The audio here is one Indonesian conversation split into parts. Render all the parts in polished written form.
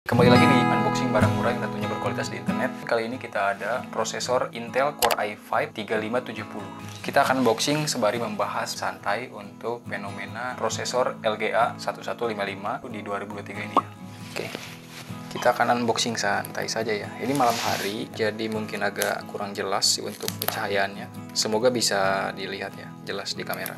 Kembali lagi di unboxing barang murah yang tentunya berkualitas di internet. Kali ini kita ada prosesor Intel Core i5 3570. Kita akan unboxing sembari membahas santai untuk fenomena prosesor LGA 1155 di 2023 ini ya. Oke. Kita akan unboxing santai saja ya. Ini malam hari, jadi mungkin agak kurang jelas sih untuk pencahayaannya. Semoga bisa dilihat ya, jelas di kamera.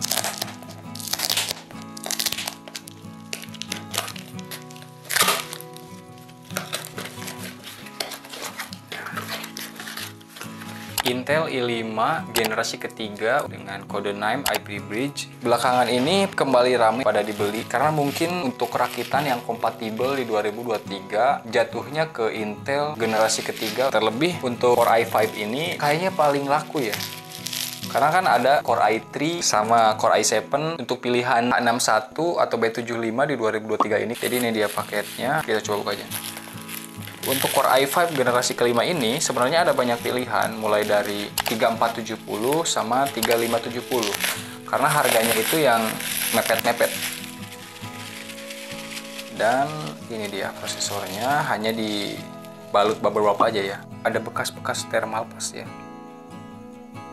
Intel i5 generasi ketiga dengan kode 9 Ivory Bridge. Belakangan ini kembali ramai pada dibeli karena mungkin untuk rakitan yang kompatibel di 2023 jatuhnya ke Intel generasi ketiga. Terlebih untuk Core i5 ini kayaknya paling laku ya. Karena kan ada Core i3 sama Core i7 untuk pilihan 61 atau B75 di 2023 ini. Jadi ini dia paketnya, kita coba buka aja. Untuk Core i5 generasi kelima ini sebenarnya ada banyak pilihan mulai dari 3470 sama 3570 karena harganya itu yang mepet-mepet. Dan ini dia prosesornya, hanya dibalut bubble wrap aja ya. Ada bekas-bekas thermal pass ya.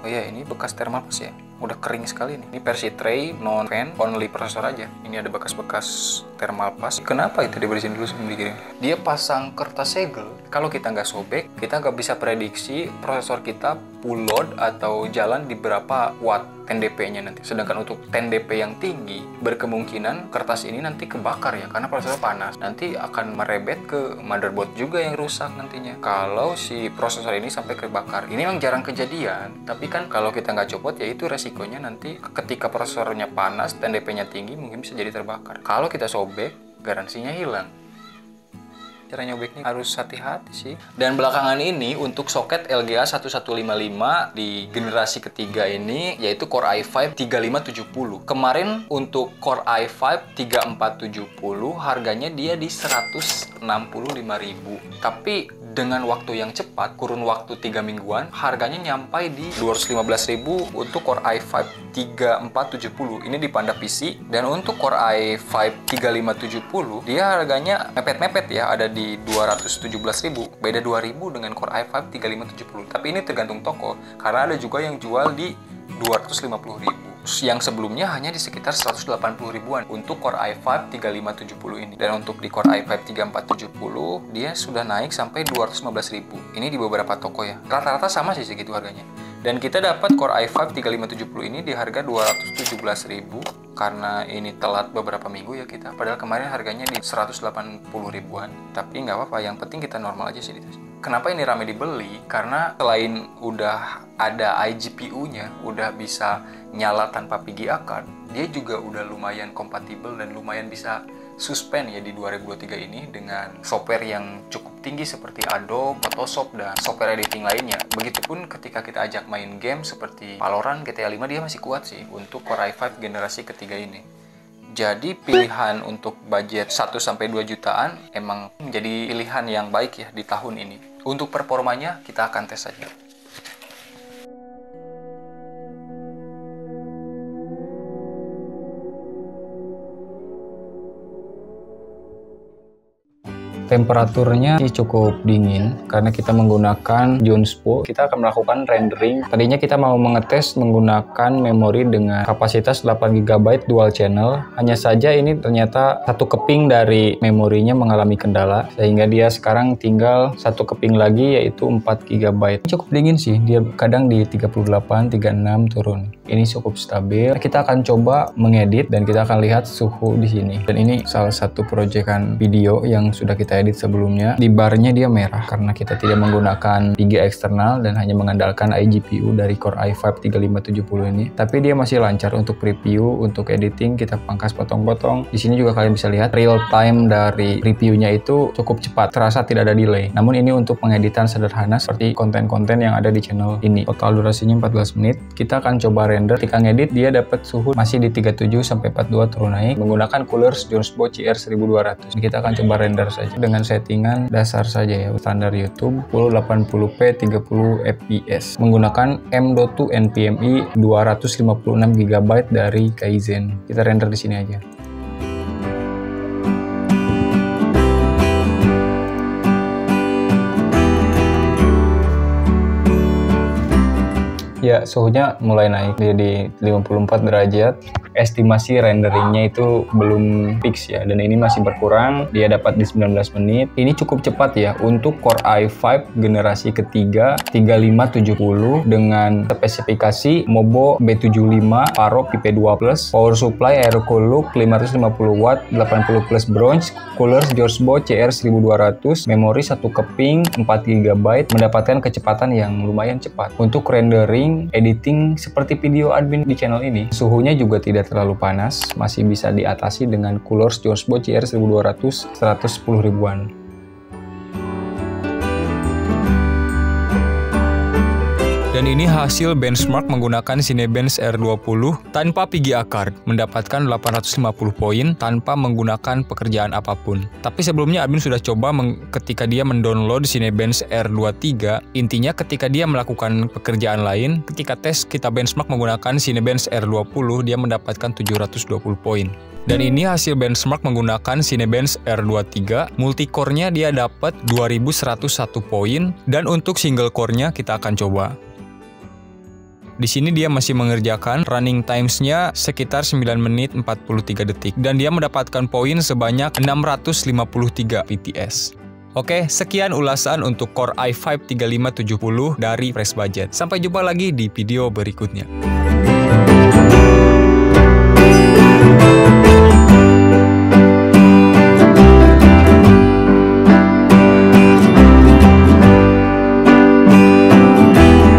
Oh iya, ini bekas thermal pass ya. Udah kering sekali nih. Ini versi tray non fan only prosesor aja. Ini ada bekas-bekas thermal pass. Kenapa itu dibersihin dulu sebelum dikirim? Dia pasang kertas segel. Kalau kita nggak sobek, kita nggak bisa prediksi prosesor kita full load atau jalan di berapa watt 10dp-nya nanti. Sedangkan untuk 10dp yang tinggi, berkemungkinan kertas ini nanti kebakar ya, karena prosesor panas. Nanti akan merebet ke motherboard juga yang rusak nantinya. Kalau si prosesor ini sampai kebakar. Ini memang jarang kejadian, tapi kan kalau kita nggak copot ya itu resikonya nanti ketika prosesornya panas, 10dp-nya tinggi, mungkin bisa jadi terbakar. Kalau kita sobek, garansinya hilang. Cara nyobeknya harus hati-hati sih. Dan belakangan ini untuk soket LGA 1155 di generasi ketiga ini yaitu Core i5 3570. Kemarin untuk Core i5 3470 harganya dia di 165.000. Tapi dengan waktu yang cepat, kurun waktu 3 mingguan, harganya nyampai di 215.000 untuk Core i5 3470. Ini di Panda PC. Dan untuk Core i5 3570, dia harganya mepet-mepet ya, ada di 217.000. Beda 2.000 dengan Core i5 3570. Tapi ini tergantung toko, karena ada juga yang jual di 250.000. Yang sebelumnya hanya di sekitar 180 ribuan untuk Core i5 3570 ini. Dan untuk di Core i5 3470 dia sudah naik sampai 215.000. Ini di beberapa toko ya. Rata-rata sama sih segitu harganya. Dan kita dapat Core i5 3570 ini di harga 217.000 karena ini telat beberapa minggu ya kita. Padahal kemarin harganya di 180 ribuan. Tapi nggak apa-apa, yang penting kita normal aja sih di sini. Kenapa ini ramai dibeli? Karena selain udah ada iGPU-nya, udah bisa nyala tanpa PGA card, dia juga udah lumayan kompatibel dan lumayan bisa suspend ya di 2023 ini dengan software yang cukup tinggi seperti Adobe, Photoshop, dan software editing lainnya. Begitupun ketika kita ajak main game seperti Valorant, GTA 5, dia masih kuat sih untuk Core i5 generasi ketiga ini. Jadi pilihan untuk budget 1-2 jutaan emang menjadi pilihan yang baik ya di tahun ini. Untuk performanya kita akan tes saja. Temperaturnya cukup dingin karena kita menggunakan Jonespo. Kita akan melakukan rendering. Tadinya kita mau mengetes menggunakan memori dengan kapasitas 8 GB dual channel. Hanya saja ini ternyata satu keping dari memorinya mengalami kendala sehingga dia sekarang tinggal satu keping lagi yaitu 4 GB. Cukup dingin sih. Dia kadang di 38, 36 turun. Ini cukup stabil. Kita akan coba mengedit dan kita akan lihat suhu di sini. Dan ini salah satu proyekan video yang sudah kita edit sebelumnya. Di barnya dia merah karena kita tidak menggunakan VGA eksternal dan hanya mengandalkan iGPU dari Core i5 3570 ini. Tapi dia masih lancar untuk preview, untuk editing kita pangkas potong-potong. Di sini juga kalian bisa lihat real time dari reviewnya itu cukup cepat, terasa tidak ada delay. Namun ini untuk pengeditan sederhana seperti konten-konten yang ada di channel ini. Total durasinya 14 menit. Kita akan coba render. Ketika ngedit dia dapat suhu masih di 37 sampai 42 turun naik menggunakan Coolers Jonespo CR 1200. Kita akan coba render saja dengan settingan dasar saja ya, standar YouTube full 80p 30 fps menggunakan M.2 NVMe 256 GB dari Kaizen. Kita render di sini aja. Ya, suhunya mulai naik jadi 54 derajat. Estimasi renderingnya itu belum fix ya, dan ini masih berkurang. Dia dapat di 19 menit. Ini cukup cepat ya untuk Core i5 generasi ketiga 3570 dengan spesifikasi Mobo B75, Parrot IP2+, power supply Aerocoolux 550 watt, 80 plus bronze, coolers Georgebox CR1200, memori 1 keping 4 GB, mendapatkan kecepatan yang lumayan cepat. Untuk rendering, editing seperti video admin di channel ini, suhunya juga tidak terlalu panas, masih bisa diatasi dengan coolers Georgebox CR1200 110 ribuan. Dan ini hasil benchmark menggunakan Cinebench R20 tanpa PGA card, mendapatkan 850 poin tanpa menggunakan pekerjaan apapun. Tapi sebelumnya admin sudah coba ketika dia mendownload Cinebench R23, intinya ketika dia melakukan pekerjaan lain, ketika tes kita benchmark menggunakan Cinebench R20, dia mendapatkan 720 poin. Dan ini hasil benchmark menggunakan Cinebench R23, multicore-nya dia dapat 2101 poin, dan untuk single core-nya kita akan coba. Di sini dia masih mengerjakan, running times-nya sekitar 9 menit 43 detik, dan dia mendapatkan poin sebanyak 653 PTS. Oke, sekian ulasan untuk Core i5 3570 dari Fresh Budget. Sampai jumpa lagi di video berikutnya.